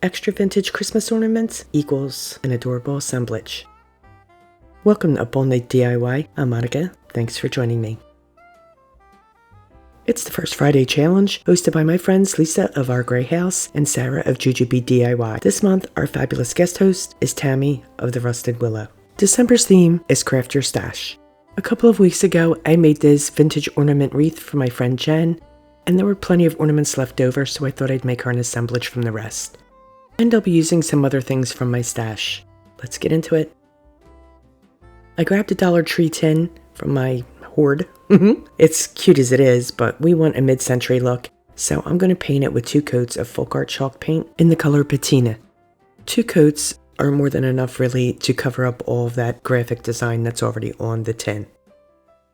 Extra vintage Christmas ornaments equals an adorable assemblage. Welcome to Up All Night DIY. I'm Monica. Thanks for joining me. It's the First Friday Challenge, hosted by my friends Lisa of Our Grey House and Sarah of Jujubee DIY. This month, our fabulous guest host is Tammy of the Rusted Willow. December's theme is Craft Your Stash. A couple of weeks ago, I made this vintage ornament wreath for my friend Jen, and there were plenty of ornaments left over, so I thought I'd make her an assemblage from the rest. And I'll be using some other things from my stash. Let's get into it. I grabbed a Dollar Tree tin from my hoard. It's cute as it is, but we want a mid-century look, so I'm going to paint it with 2 coats of folk art chalk paint in the color Patina. 2 coats are more than enough really to cover up all of that graphic design that's already on the tin.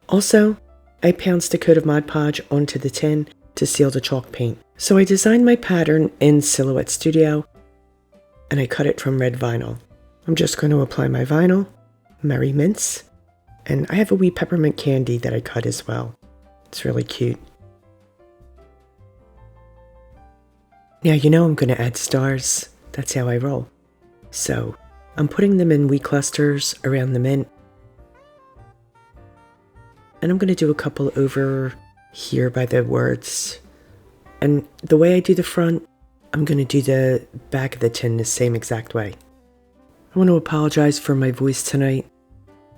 Also, I pounced a coat of Mod Podge onto the tin to seal the chalk paint. So I designed my pattern in Silhouette Studio, and I cut it from red vinyl. I'm just going to apply my vinyl, Merry Mints, and I have a wee peppermint candy that I cut as well. It's really cute. Now you know I'm going to add stars. That's how I roll. So I'm putting them in wee clusters around the mint. And I'm going to do a couple over here by the words. And the way I do the front, I'm going to do the back of the tin the same exact way. I want to apologize for my voice tonight.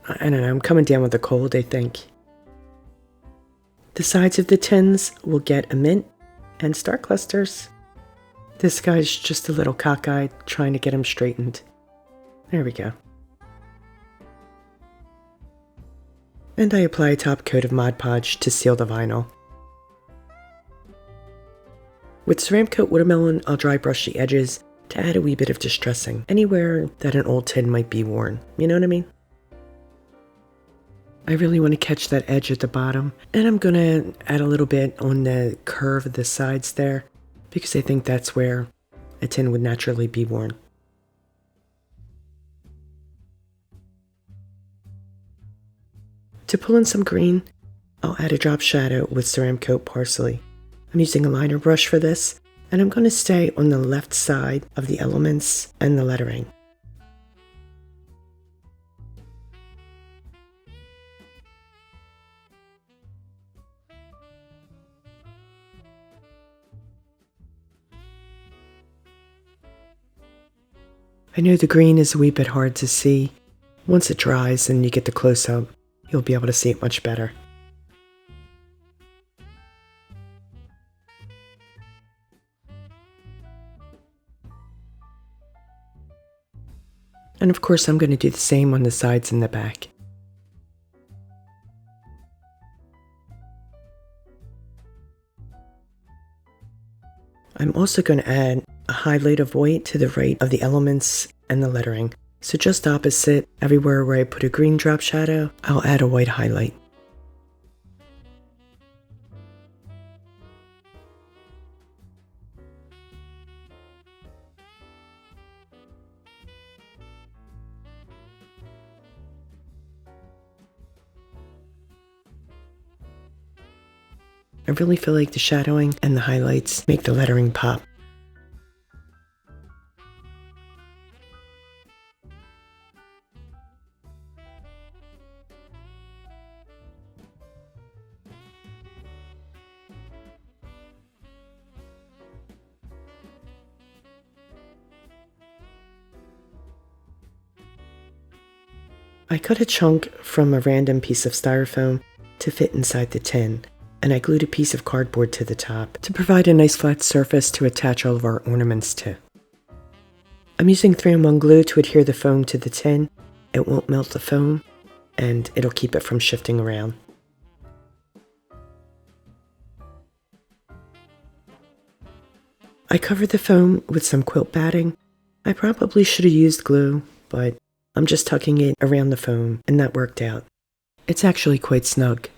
I don't know, I'm coming down with a cold, I think. The sides of the tins will get a mint and star clusters. This guy's just a little cockeyed, trying to get him straightened. There we go. And I apply a top coat of Mod Podge to seal the vinyl. With Ceramcoat Watermelon, I'll dry brush the edges to add a wee bit of distressing, anywhere that an old tin might be worn. You know what I mean? I really want to catch that edge at the bottom, and I'm going to add a little bit on the curve of the sides there, because I think that's where a tin would naturally be worn. To pull in some green, I'll add a drop shadow with Ceramcoat Parsley. I'm using a liner brush for this, and I'm going to stay on the left side of the elements and the lettering. I know the green is a wee bit hard to see. Once it dries and you get the close-up, you'll be able to see it much better. And of course, I'm going to do the same on the sides and the back. I'm also going to add a highlight of white to the right of the elements and the lettering. So just opposite, everywhere where I put a green drop shadow, I'll add a white highlight. I really feel like the shadowing and the highlights make the lettering pop. I cut a chunk from a random piece of styrofoam to fit inside the tin, and I glued a piece of cardboard to the top to provide a nice flat surface to attach all of our ornaments to. I'm using 3-in-1 glue to adhere the foam to the tin. It won't melt the foam, and it'll keep it from shifting around. I covered the foam with some quilt batting. I probably should have used glue, but I'm just tucking it around the foam, and that worked out. It's actually quite snug.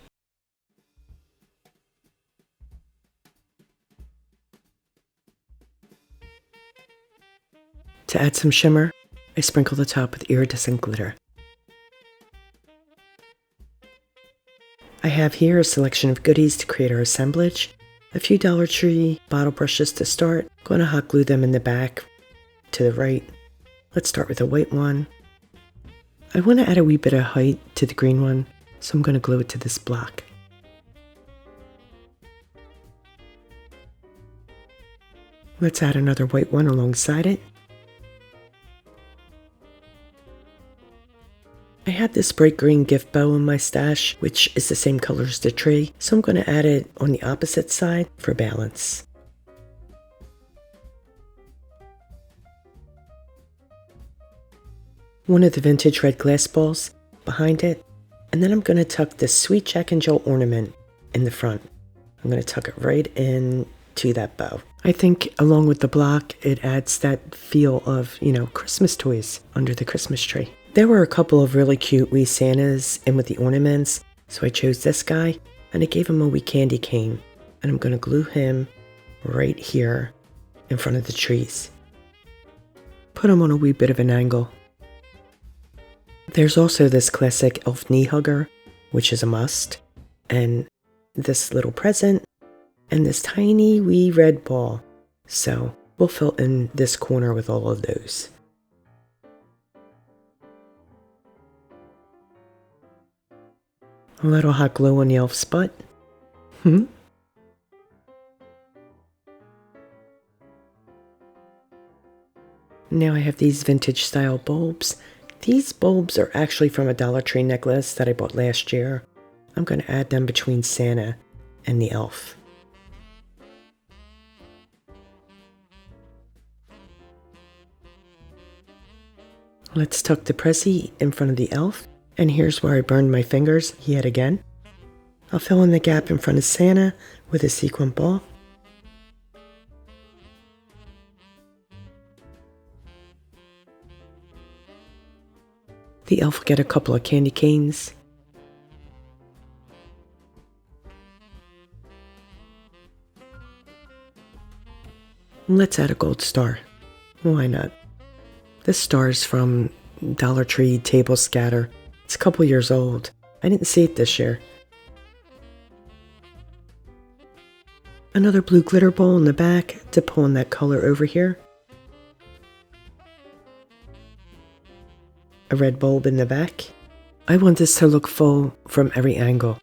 To add some shimmer, I sprinkle the top with Iridescent Glitter. I have here a selection of goodies to create our assemblage. A few Dollar Tree bottle brushes to start. Going to hot glue them in the back to the right. Let's start with a white one. I want to add a wee bit of height to the green one, so I'm going to glue it to this block. Let's add another white one alongside it. I have this bright green gift bow in my stash, which is the same color as the tree, so I'm going to add it on the opposite side for balance. One of the vintage red glass balls behind it, and then I'm going to tuck this Sweet Jack and Jill ornament in the front. I'm going to tuck it right in to that bow. I think along with the block, it adds that feel of, Christmas toys under the Christmas tree. There were a couple of really cute wee Santas in with the ornaments, so I chose this guy, and I gave him a wee candy cane, and I'm going to glue him right here in front of the trees. Put him on a wee bit of an angle. There's also this classic elf knee hugger, which is a must, and this little present, and this tiny wee red ball. So we'll fill in this corner with all of those. A little hot glue on the elf's butt. Now I have these vintage style bulbs. These bulbs are actually from a Dollar Tree necklace that I bought last year. I'm going to add them between Santa and the elf. Let's tuck the Prezi in front of the elf. And here's where I burned my fingers yet again. I'll fill in the gap in front of Santa with a sequin ball. The elf will get a couple of candy canes. Let's add a gold star. Why not? This star is from Dollar Tree Table Scatter. It's a couple years old. I didn't see it this year. Another blue glitter bowl in the back to pull in that color over here. A red bulb in the back. I want this to look full from every angle.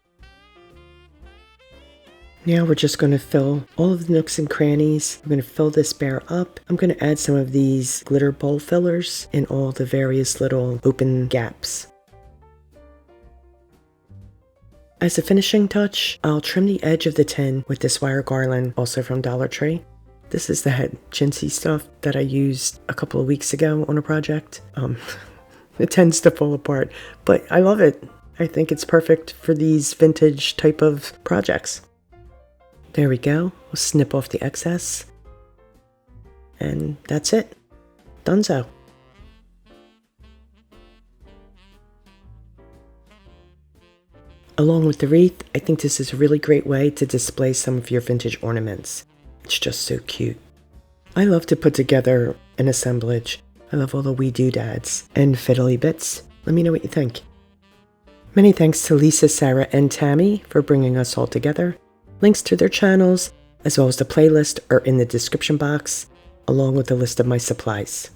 Now we're just going to fill all of the nooks and crannies. We're going to fill this bear up. I'm going to add some of these glitter bowl fillers in all the various little open gaps. As a finishing touch, I'll trim the edge of the tin with this wire garland, also from Dollar Tree. This is that chintzy stuff that I used a couple of weeks ago on a project. It tends to fall apart, but I love it. I think it's perfect for these vintage type of projects. There we go. We'll snip off the excess. And that's it. Donezo. Along with the wreath, I think this is a really great way to display some of your vintage ornaments. It's just so cute. I love to put together an assemblage. I love all the wee doodads and fiddly bits. Let me know what you think. Many thanks to Lisa, Sarah, and Tammy for bringing us all together. Links to their channels, as well as the playlist, are in the description box, along with a list of my supplies.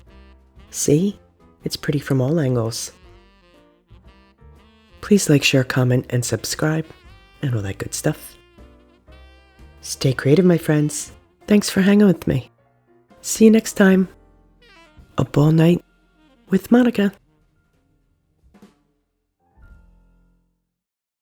See? It's pretty from all angles. Please like, share, comment, and subscribe, and all that good stuff. Stay creative, my friends. Thanks for hanging with me. See you next time. A ball night with Monica.